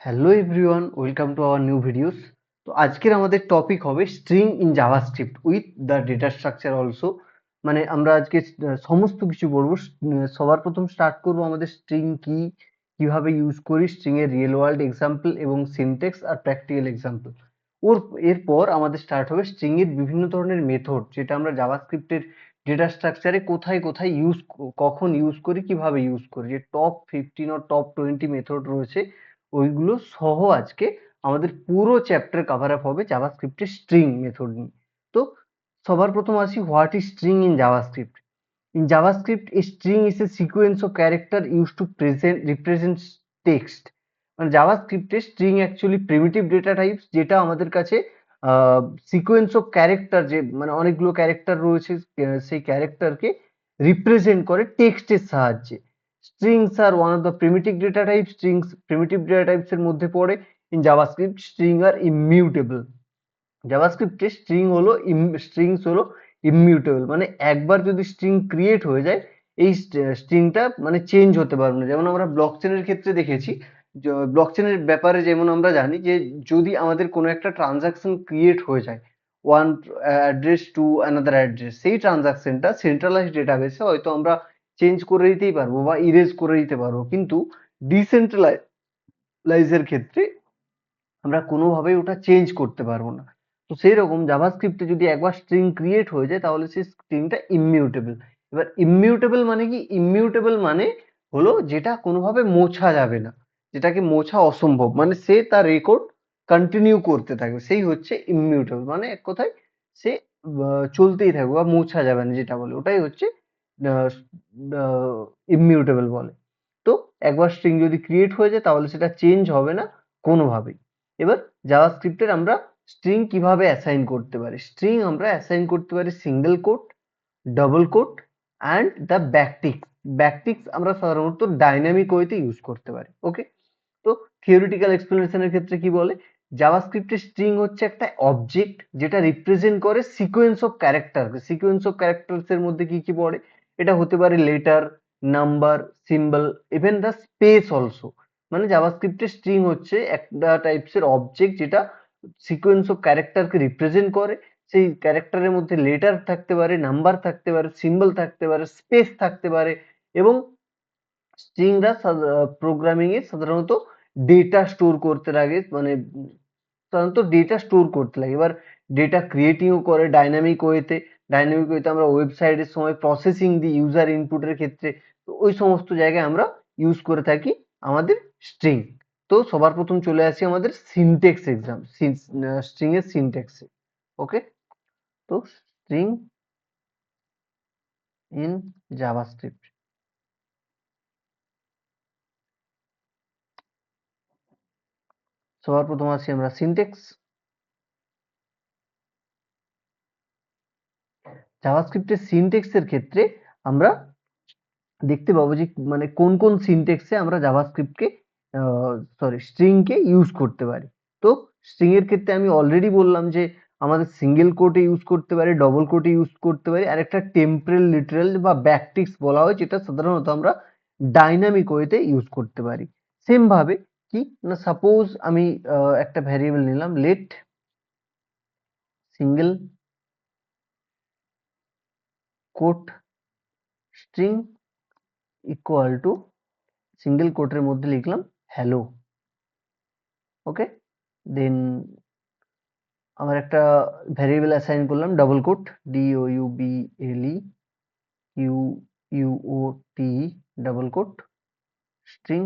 Hello everyone, welcome to our new videos. তো আজকের আমাদের টপিক হবে string in JavaScript with the data structure also. মানে আমরা আজকে সমস্ত কিছু পড়বো। সবার প্রথম স্টার্ট করব আমাদের স্ট্রিং কি, কিভাবে ইউজ করি, স্ট্রিং এর রিয়েল ওয়ার্ল্ড এক্সাম্পল এবং সিনট্যাক্স আর প্র্যাকটিক্যাল এক্সাম্পল। এরপর আমাদের স্টার্ট হবে স্ট্রিং এর বিভিন্ন ধরনের মেথড, যেটা আমরা জাভাস্ক্রিপ্টের ডেটা স্ট্রাকচারে কোথায় কোথায় কখন ইউজ করি, কিভাবে ইউজ করি, যে টপ 15 ও টপ 20 মেথড রয়েছে ওইগুলো সহ আজকে আমাদের পুরো চ্যাপ্টার কভার আপ হবে জাভাস্ক্রিপ্টের স্ট্রিং মেথড নিয়ে। তো সবার প্রথম আসি, what is string in JavaScript? In JavaScript, a string is a sequence of character used to represent text. মানে জাভাস্ক্রিপ্টে string actually primitive data types, যেটা আমাদের কাছে সিকোয়েন্স অফ ক্যারেক্টার, যে মানে অনেকগুলো ক্যারেক্টার রয়েছে, সেই ক্যারেক্টারকে রিপ্রেজেন্ট করে টেক্সটের সাহায্যে। Strings are one of the primitive data type. Strings primitive data types এর মধ্যে পড়ে। In JavaScript string are immutable. জাভাস্ক্রিপ্টে স্ট্রিংস হলো ইমিউটেবল, মানে একবার যদি স্ট্রিং ক্রিয়েট হয়ে যায়, এই স্ট্রিংটা মানে চেঞ্জ হতে পারবে না। যেমন আমরা ব্লকচেনের ক্ষেত্রে দেখেছি, ব্লকচেনের ব্যাপারে যেমন আমরা জানি যে যদি আমাদের কোনো একটা ট্রানজাকশন ক্রিয়েট হয়ে যায় one address to another address, সেই ট্রানজাকশনটা সেন্ট্রালাইজ ডেটাবেসে হয়তো আমরা চেঞ্জ করে দিতেই পারবো বা ইরেজ করে দিতে পারবো, কিন্তু ডিসেন্ট্রালাইজের ক্ষেত্রে আমরা কোনোভাবেই ওটা চেঞ্জ করতে পারবো না। তো সেই রকম জাভাস্ক্রিপ্টে যদি একবার স্ট্রিং ক্রিয়েট হয়ে যায়, তাহলে সেই স্ট্রিংটা ইমিউটেবল। এবার ইমিউটেবল মানে কি? ইমিউটেবল মানে হলো যেটা কোনোভাবে মোছা যাবে না, যেটাকে মোছা অসম্ভব, মানে সে তার রেকর্ড কন্টিনিউ করতে থাকবে, সেই হচ্ছে ইমিউটেবল। মানে এক কথায় সে চলতেই থাকবে বা মোছা যাবে না, যেটা বলে ওটাই হচ্ছে ইমিউটেবল বলে। তো একবার স্ট্রিং যদি ক্রিয়েট হয়ে যায়, তাহলে সেটা চেঞ্জ হবে না কোনোভাবেই। এবার জাভাস্ক্রিপ্টের আমরা স্ট্রিং কিভাবে অ্যাসাইন করতে পারি? স্ট্রিং আমরা অ্যাসাইন করতে পারি single quote, double quote and the backticks. Backticks আমরা সাধারণত ডাইনামিক ওয়েতে ইউজ করতে পারি। ওকে, তো থিওরিটিক্যাল এক্সপ্লেনেশনের ক্ষেত্রে কি বলে? জাভাস্ক্রিপ্টের স্ট্রিং হচ্ছে একটা অবজেক্ট যেটা রিপ্রেজেন্ট করে sequence of character. Sequence of characters এর মধ্যে কি কি পড়ে? এটা হতে পারে letter, number, symbol, even the space also. মানে জাভাস্ক্রিপ্টের স্ট্রিং হচ্ছে একটা টাইপস এর অবজেক্ট যেটা সিকোয়েন্স অফ ক্যারেক্টারকে রিপ্রেজেন্ট করে। সেই ক্যারেক্টারের মধ্যে লেটার থাকতে পারে, নাম্বার থাকতে পারে, সিম্বল থাকতে পারে, স্পেস থাকতে পারে। এবং স্ট্রিংরা প্রোগ্রামিং এ সাধারণত ডেটা স্টোর করতে লাগে, মানে সাধারণত ডেটা স্টোর করতে লাগে। এবার ডেটা ক্রিয়েটিংও করে ডাইনামিক ওয়েতে। ডাইনামিক ওয়েতে আমরা ওয়েবসাইটের সময় প্রসেসিং দিই ইউজার ইনপুটের ক্ষেত্রে। তো ওই সমস্ত জায়গায় আমরা ইউজ করে থাকি আমাদের স্ট্রিং। তো সবার প্রথম চলে আসি আমাদের সিনটেক্স এক্সাম, স্ট্রিং এর সিনটেক্সে। ওকে, তো স্ট্রিং ইন জাভাস্ক্রিপ্ট। সবার প্রথম আসি আমরা সিনটেক্স। জাভাস্ক্রিপ্টের সিনট্যাক্স এর ক্ষেত্রে আমরা দেখতে পাবো যে মানে কোন কোন সিনট্যাক্সে আমরা জাভাস্ক্রিপ্টকে স্ট্রিং কে ইউজ করতে পারি। তো স্ট্রিং এর ক্ষেত্রে আমি অলরেডি বললাম যে আমাদের সিঙ্গেল কোটে ইউজ করতে পারি, ডবল কোটে ইউজ করতে পারি, আর একটা টেম্পোরাল, লিটারাল বা ব্যাকটিক্স বলা হয়, যেটা সাধারণত আমরা ডাইনামিক ওয়েতে ইউজ করতে পারি। সেম ভাবে কি না, সাপোজ আমি একটা ভ্যারিয়েবল নিলাম, let single quote string equal to, single কোটের মধ্যে লিখলাম হ্যালো। ওকে, দেন আমার একটা ভ্যারিয়েবল অ্যাসাইন করলাম, double quote, DOUBLE QUOT, double quote string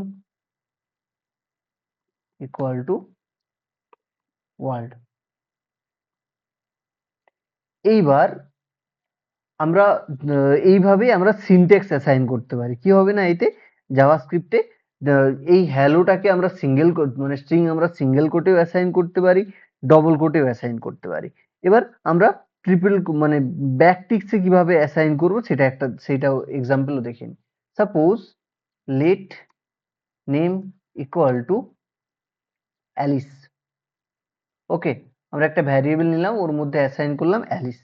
equal to world. এইবার আমরা এইভাবেই আমরা সিনট্যাক্স অ্যাসাইন করতে পারি। কি হবে না এতে? জাভাস্ক্রিপ্টে এই হ্যালোটাকে আমরা সিঙ্গেল কোট, মানে স্ট্রিং আমরা সিঙ্গেল কোটেও অ্যাসাইন করতে পারি, ডবল কোটেও অ্যাসাইন করতে পারি। এবার আমরা ট্রিপল মানে ব্যাকটিক্সে কিভাবে অ্যাসাইন করব সেটাও এক্সাম্পলও দেখে নিই। Suppose let name equal to Alice. Okay, আমরা একটা ভ্যারিয়েবল নিলাম, ওর মধ্যে অ্যাসাইন করলাম অ্যালিস।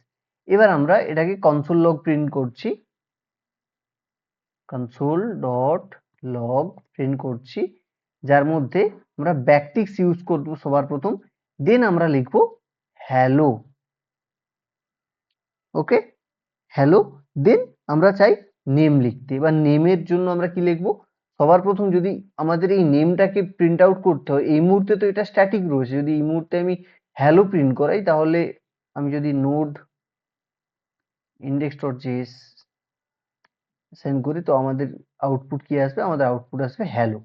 এবার আমরা এটাকে কনসোল লগ প্রিন্ট করছি, console.log প্রিন্ট করছি যার মধ্যে আমরা ব্যাকটিক্স ইউজ করব সবার প্রথম, দেন আমরা লিখব হ্যালো। ওকে, হ্যালো, দেন আমরা চাই নেম লিখতে। এবার নেমের জন্য আমরা কি লিখবো? সবার প্রথম যদি আমাদের এই নেমটাকে প্রিন্ট আউট করতে হয়, এই মুহূর্তে তো এটা স্ট্যাটিক রয়েছে, যদি এই মুহূর্তে আমি হ্যালো প্রিন্ট করাই, তাহলে আমি যদি নোড index.js সেন্ড করি, তো আমাদের আউটপুট কি আসবে? আমাদের আউটপুট আসবে হ্যালো।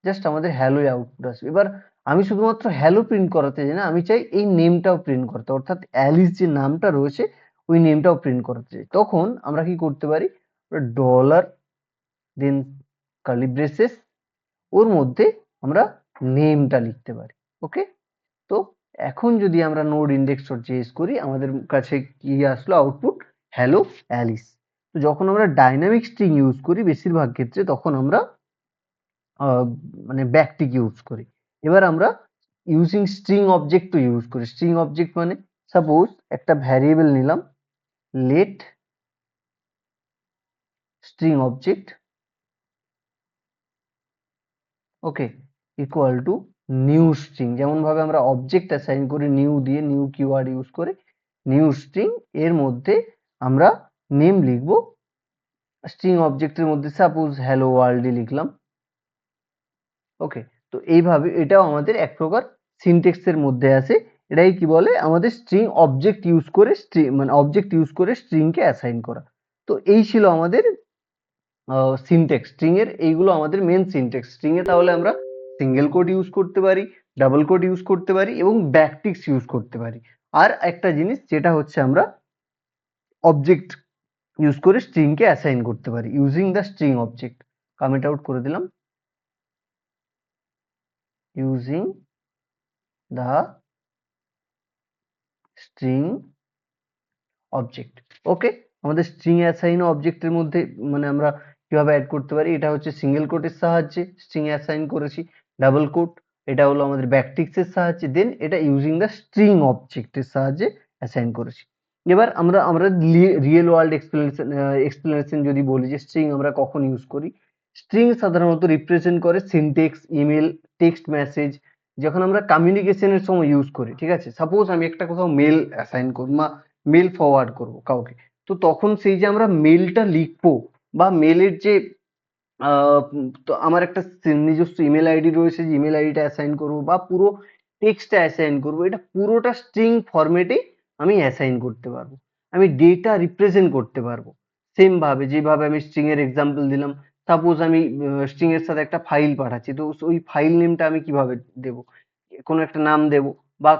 জাস্ট আমাদের হ্যালোই আউটপুট আসবে। এবার আমি শুধুমাত্র হ্যালো প্রিন্ট করাতে চাই না, আমি চাই এই নেমটাও প্রিন্ট করতে, অর্থাৎ অ্যালিস যে নামটা রয়েছে ওই নেমটাও প্রিন্ট করাতে চাই। তখন আমরা কি করতে পারি? ডলার দেন কার্লি ব্রেসেস, ওর মধ্যে আমরা নেমটা লিখতে পারি। ওকে, তো এখন যদি আমরা নোড index.js করি, আমাদের কাছে কি আসলো আউটপুট? Hello Alice. তো যখন আমরা ডাইনামিক স্ট্রিং ইউজ করি বেশিরভাগ ক্ষেত্রে, তখন আমরা মানে ব্যাকটিক ইউজ করি। এবার আমরা ইউজিং স্ট্রিং অবজেক্ট ইউজ করি। স্ট্রিং অবজেক্ট মানে সাপোজ একটা ভ্যারিয়েবল নিলাম, let string object, okay, equal to new string. যেমন ভাবে আমরা অবজেক্ট অ্যাসাইন করি নিউ দিয়ে, নিউ কিওয়ার্ড ইউজ করে, নিউ স্ট্রিং, এর মধ্যে আমরা নেম লিখবো। স্ট্রিং অবজেক্টের মধ্যে সাপোজ হ্যালো ওয়ার্ল্ডই লিখলাম। ওকে, তো এইভাবে এটাও আমাদের এক প্রকার সিনট্যাক্স এর মধ্যে আছে। এটাই কি বলে? আমাদের স্ট্রিং অবজেক্ট ইউজ করে মানে অবজেক্ট ইউজ করে স্ট্রিং কে অ্যাসাইন করা। তো এই ছিল আমাদের সিনট্যাক্স। স্ট্রিং এর এইগুলো আমাদের মেন সিনট্যাক্স। স্ট্রিং এ তাহলে আমরা সিঙ্গেল কোট ইউজ করতে পারি, ডাবল কোট ইউজ করতে পারি এবং ব্যাকটিক্স ইউজ করতে পারি। আর একটা জিনিস যেটা হচ্ছে, আমরা অবজেক্ট ইউজ করে স্ট্রিং কে অ্যাসাইন করতে পারি using the string object. Comment out করে দিলাম, ইউজিং দ্য স্ট্রিং অবজেক্ট। ওকে, আমাদের স্ট্রিং অ্যাসাইন অবজেক্টের মধ্যে মানে আমরা কিভাবে অ্যাড করতে পারি? এটা হচ্ছে সিঙ্গেল কোটের সাহায্যে স্ট্রিং অ্যাসাইন করেছি, ডাবল কোট এটা হলো আমাদের ব্যাকটিক্স এর সাহায্যে, দেন এটা ইউজিং দ্য স্ট্রিং অবজেক্টের সাহায্যে অ্যাসাইন করেছি। এবার আমরা আমরা রিয়েল ওয়ার্ল্ড এক্সপ্লেনেশন যদি বলি যে স্ট্রিং আমরা কখন ইউজ করি। স্ট্রিং সাধারণত রিপ্রেজেন্ট করে সিনটেক্স, ইমেল, টেক্সট মেসেজ, যখন আমরা কমিউনিকেশনের সময় ইউজ করি। ঠিক আছে, সাপোজ আমি একটা কোথাও মেল অ্যাসাইন করব বা মেল ফরওয়ার্ড করব কাউকে, তো তখন সেই যে আমরা মেলটা লিখবো বা মেলের যে তো আমার একটা নিজস্ব ইমেল আইডি রয়েছে, যে ইমেল আইডিটা অ্যাসাইন করবো বা পুরো টেক্সটটা অ্যাসাইন করবো, এটা পুরোটা স্ট্রিং ফরম্যাটে আমি অ্যাসাইন করতে পারবো, আমি ডেটা রিপ্রেজেন্ট করতে পারবো। সেম ভাবে যেভাবে আমি স্ট্রিং এর এক্সাম্পল দিলাম, সাপোজ আমি স্ট্রিং এর সাথে একটা ফাইল পাঠাচ্ছি, তো ওই ফাইল নেমটা আমি কিভাবে দেব? কোনো একটা নাম দেব, বা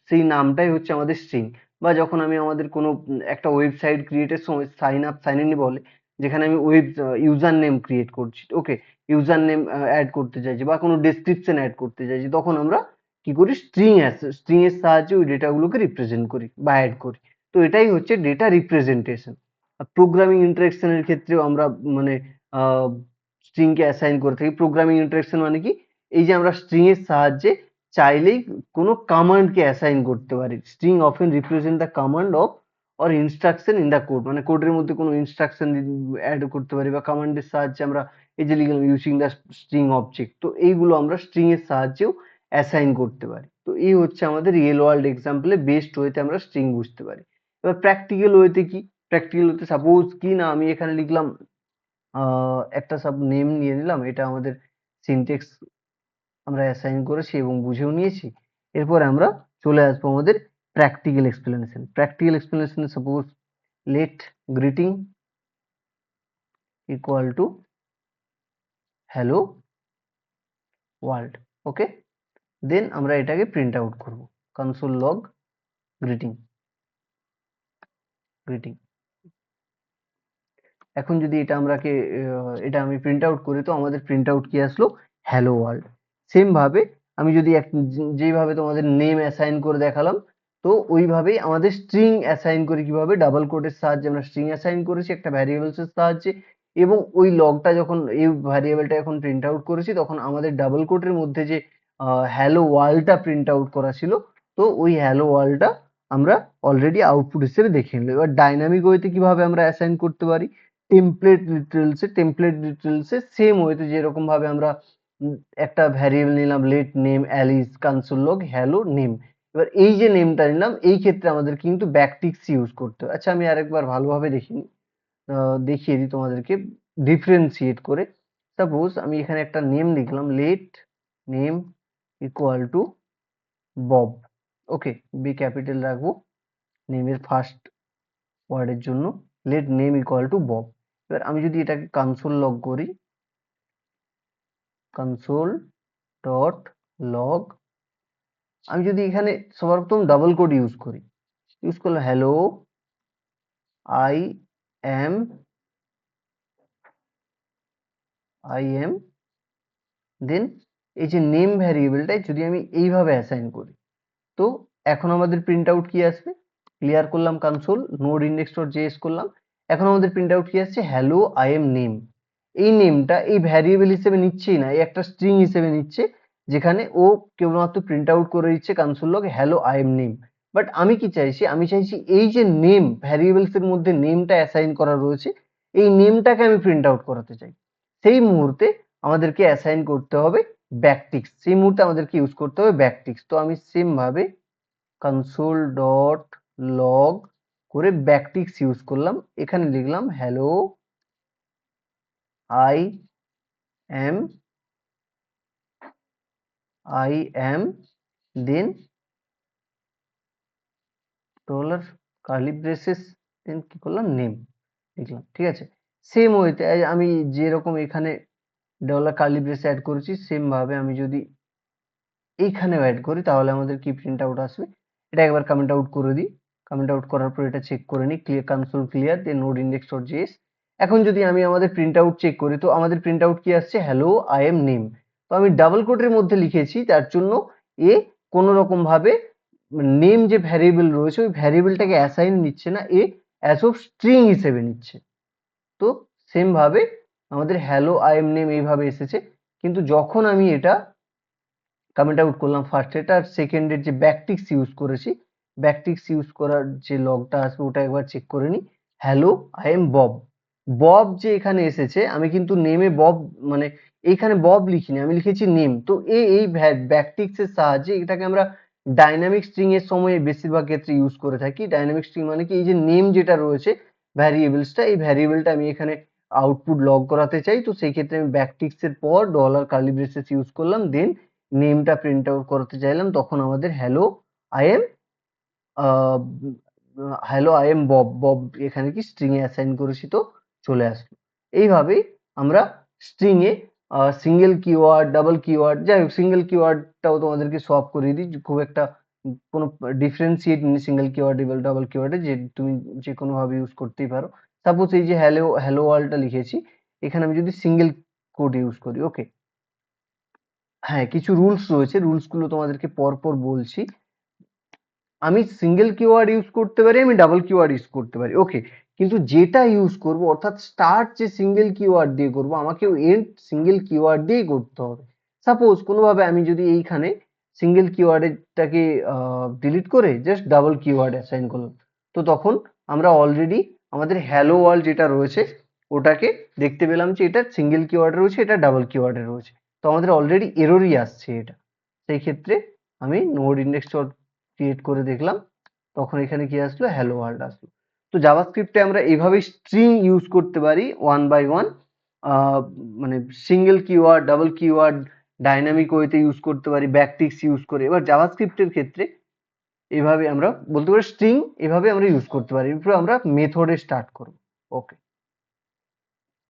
সেই নামটাই হচ্ছে আমাদের স্ট্রিং। বা যখন আমি আমাদের কোনো একটা ওয়েবসাইট ক্রিয়েটের সময় সাইন আপ সাইন ইন বলে, যেখানে আমি ওয়েব ইউজার নেম ক্রিয়েট করছি, ওকে, ইউজার নেম অ্যাড করতে চাইছি বা কোনো ডেসক্রিপশন অ্যাড করতে চাইছি, তখন আমরা কি করি? স্ট্রিং এর সাহায্যে ওই ডেটাগুলোকে রিপ্রেজেন্ট করি বা অ্যাড করি। তো এটাই হচ্ছে ডেটা রিপ্রেজেন্টেশন। প্রোগ্রামিং ইন্টারেকশনের ক্ষেত্রেও আমরা মানে স্ট্রিং কে অ্যাসাইন করে থাকি। প্রোগ্রামিং ইন্টারেকশন মানে কি? এই যে আমরা স্ট্রিং এর সাহায্যে চাইলেই কোনো কমান্ড কে অ্যাসাইন করতে পারি। String often represent the command of or instruction in the code, মানে কোডের মধ্যে কোনো ইনস্ট্রাকশন অ্যাড করতে পারি, বা কমান্ডের সাহায্যে আমরা এই যে লিখলাম ইউজিং দ্য স্ট্রিং অবজেক্ট, তো এইগুলো আমরা স্ট্রিং এর সাহায্যেও অ্যাসাইন করতে পারি। তো এই হচ্ছে আমাদের রিয়েল ওয়ার্ল্ড এক্সাম্পলে বেস্ট ওয়েতে আমরা স্ট্রিং বুঝতে পারি। এবার প্র্যাকটিক্যাল ওয়েতে কি? প্র্যাকটিক্যাল ওয়েতে সাপোজ কি না আমি এখানে লিখলাম একটা সাব নেম নিয়ে নিলাম, এটা আমাদের সিনট্যাক্স আমরা অ্যাসাইন করেছি এবং বুঝেও নিয়েছি। এরপরে আমরা চলে আসবো আমাদের প্র্যাকটিক্যাল এক্সপ্লেনেশন। প্র্যাকটিক্যাল এক্সপ্লেনেশনে suppose let greeting equal to hello world. Okay, then আমরা এটাকে প্রিন্ট আউট করব, কনসোল লগ গ্রিটিং গ্রিটিং। এখন যদি এটা আমরাকে এটা আমি প্রিন্ট আউট করি, তো আমাদের প্রিন্ট আউট কি আসলো? Hello world. সেম ভাবে আমি যদি যেভাবে তোমাদের নেম অ্যাসাইন করে দেখালাম, তো ওইভাবেই আমাদের স্ট্রিং অ্যাসাইন করি। কিভাবে? ডাবল কোটের সাহায্যে আমরা স্ট্রিং অ্যাসাইন করেছি একটা ভ্যারিয়েবলস এর সাহায্যে, এবং ওই লগটা যখন এই ভ্যারিয়েবলটা যখন প্রিন্ট আউট করেছি, তখন আমাদের ডাবল কোটের মধ্যে যে হ্যালো ওয়ার্ল্ডটা প্রিন্ট আউট করা ছিল, তো ওই হ্যালো ওয়ার্ল্ডটা আমরা অলরেডি আউটপুট হিসেবে দেখে নিলাম। এবার ডাইনামিক ওয়েতে কিভাবে আমরা অ্যাসাইন করতে পারি? টেমপ্লেট ডিটেলসে সেম ওয়েতে যেরকম ভাবে আমরা একটা ভ্যারিয়েবল নিলাম let name Alice console log hello name. এবার এই যে নেমটা নিলাম এই ক্ষেত্রে আমাদের কিন্তু ব্যাকটিক্স ইউজ করতে হবে। আচ্ছা আমি আরেকবার ভালোভাবে দেখিয়ে দিই তোমাদেরকে ডিফারেন্সিয়েট করে। সাপোজ আমি এখানে একটা নেম লিখলাম let name equal to Bob. Okay, B capital রাখবো নেমের ফার্স্ট ওয়ার্ডের জন্য। Let name equal to Bob. এবার আমি যদি এটাকে কনসোল লগ করি, কনসোল ডট লগ, আমি যদি এখানে সবার প্রথম ডাবল কোড ইউজ করি, ইউজ করলাম হ্যালো আই এম দেন এই যে নেম ভ্যারিয়েবলটাই যদি আমি এইভাবে অ্যাসাইন করি, তো এখন আমাদের প্রিন্ট আউট কি আসবে? ক্লিয়ার করলাম console, node index dot JS করলাম। এখন আমাদের প্রিন্ট আউট কি আসছে? Hello I M name. এই নেমটা এই ভ্যারিয়েবল হিসেবে নিচ্ছেই না, এই একটা স্ট্রিং হিসেবে নিচ্ছে, যেখানে ও কেবলমাত্র প্রিন্ট আউট করে দিচ্ছে console log hello I M name. But আমি কি চাইছি? আমি চাইছি এই যে নেম ভ্যারিয়েবলস এর মধ্যে নেমটা অ্যাসাইন করা রয়েছে, এই নেমটাকে আমি প্রিন্ট আউট করাতে চাই। সেই মুহূর্তে আমাদেরকে অ্যাসাইন করতে হবে ব্যাকটিক্স, সেই মুহূর্তে আমাদেরকে ইউজ করতে হবে ব্যাকটিক্স। তো আমি সেম ভাবে কনসোল ডট লগ করে ব্যাকটিক্স ইউজ করলাম। এখানে লিখলাম hello I am then dollar curly braces then কি করলাম নেম লিখলাম। ঠিক আছে, সেম ওয়েতে আমি যেরকম এখানে ডলার কার্লি ব্রেস অ্যাড করেছি সেম ভাবে আমি যদি এইখানেও অ্যাড করি তাহলে আমাদের কি প্রিন্ট আউট আসবে? এটা একবার কমেন্ট আউট করে দিই। কমেন্ট আউট করার পর এটা চেক করে নিই, ক্লিয়ার কনসোল ক্লিয়ার দেন নোড ইন্ডেক্স ডট জেএস। এখন যদি আমি আমাদের প্রিন্ট আউট চেক করি, তো আমাদের প্রিন্ট আউট কি আসছে? Hello I M name. তো আমি ডাবল কোটের মধ্যে লিখেছি, তার জন্য এ কোনো রকম ভাবে নেম যে ভ্যারিয়েবল রয়েছে ওই ভ্যারিয়েবলটাকে অ্যাসাইন নিচ্ছে না, এ অ্যাজ অফ স্ট্রিং হিসেবে নিচ্ছে। তো সেম ভাবে আমাদের হ্যালো আই এম নেম এইভাবে এসেছে। কিন্তু যখন আমি এটা কমেন্ট আউট করলাম ফার্স্ট আর সেকেন্ডের যে ব্যাকটিক্স ইউজ করেছি, ব্যাকটিক্স ইউজ করার যে লগটা আসবে ওটা একবার চেক করে নিই। Hello I M Bob. Bob যে এখানে এসেছে, আমি কিন্তু নেমে বব মানে এইখানে বব লিখিনি, আমি লিখেছি নেম। তো এই ব্যাকটিক্স এর সাহায্যে এটাকে আমরা ডাইনামিক স্ট্রিং এর সময় বেশিরভাগ ক্ষেত্রে ইউজ করে থাকি। ডাইনামিক স্ট্রিং মানে কি? এই যে নেম যেটা রয়েছে ভ্যারিয়েবলসটা, এই ভ্যারিয়েবলটা আমি এখানে আউটপুট লগ করাতে চাই, তো সেই ক্ষেত্রে আমি ব্যাকটিক্স এর পর ডলার কার্লি ব্রেসেস ইউজ করলাম, দেন নেমটা প্রিন্ট আউট করতে চাইলাম, তখন আমাদের I am hello I M Bob, Bob এখানে কি স্ট্রিং এ অ্যাসাইন করেছি, তো চলে আসলো। এইভাবেই আমরা string a single keyword, double keyword, যাই হোক সিঙ্গেল কিওয়ার্ডটাও তোমাদেরকে সলভ করে দিই, খুব একটা কোনো ডিফারেন্সিয়েট নেই সিঙ্গেল কিওয়ার্ড ডাবল কিওয়ার্ডে, যে তুমি যে কোনো ভাবে ইউজ করতেই পারো। সাপোজ এই যে হ্যালো হ্যালো ওয়ার্ল্ডটা লিখেছি, এখানে আমি যদি সিঙ্গেল কোড ইউজ করি, ওকে, হ্যাঁ কিছু রুলস রয়েছে, রুলস গুলো তোমাদেরকে পরপর বলছি। আমি সিঙ্গেল কিওয়ার্ড ইউজ করতে পারি, আমি ডাবল কিওয়ার্ড ইউজ করতে পারি, ওকে, কিন্তু যেটা ইউজ করব অর্থাৎ স্টার্ট যে সিঙ্গেল কিওয়ার্ড দিয়ে করব, আমাকে এন্ড সিঙ্গেল কিওয়ার্ড দিয়েই করতে হবে। সাপোজ কোনোভাবে আমি যদি এইখানে সিঙ্গেল কিওয়ার্ডটাকে ডিলিট করে জাস্ট ডাবল কিওয়ার্ড অ্যাসাইন করলাম, তো তখন আমরা অলরেডি আমাদের হ্যালো ওয়ার্ল্ড যেটা রয়েছে ওটাকে দেখতে পেলাম যে এটা সিঙ্গেল কিওয়ার্ডে রয়েছে, এটা ডাবল কিওয়ার্ডে রয়েছে, তো আমাদের অলরেডি এররই আসছে এটা। সেই ক্ষেত্রে আমি নোড ইন্ডেক্স ডট ক্রিয়েট করে দেখলাম, তখন এখানে কি আসলো? হ্যালো ওয়ার্ল্ড আসলো। তো জাভাস্ক্রিপ্টে আমরা এইভাবে স্ট্রিং ইউজ করতে পারি ওয়ান বাই ওয়ান, মানে single keyword, double keyword, dynamic ওয়েতে ইউজ করতে পারি ব্যাকটিক্স ইউজ করে। এবার জাভাস্ক্রিপ্টের ক্ষেত্রে এভাবে আমরা বলতে পারি স্ট্রিং এভাবে আমরা ইউজ করতে পারি। এরপরে আমরা মেথডে স্টার্ট করব। ওকে।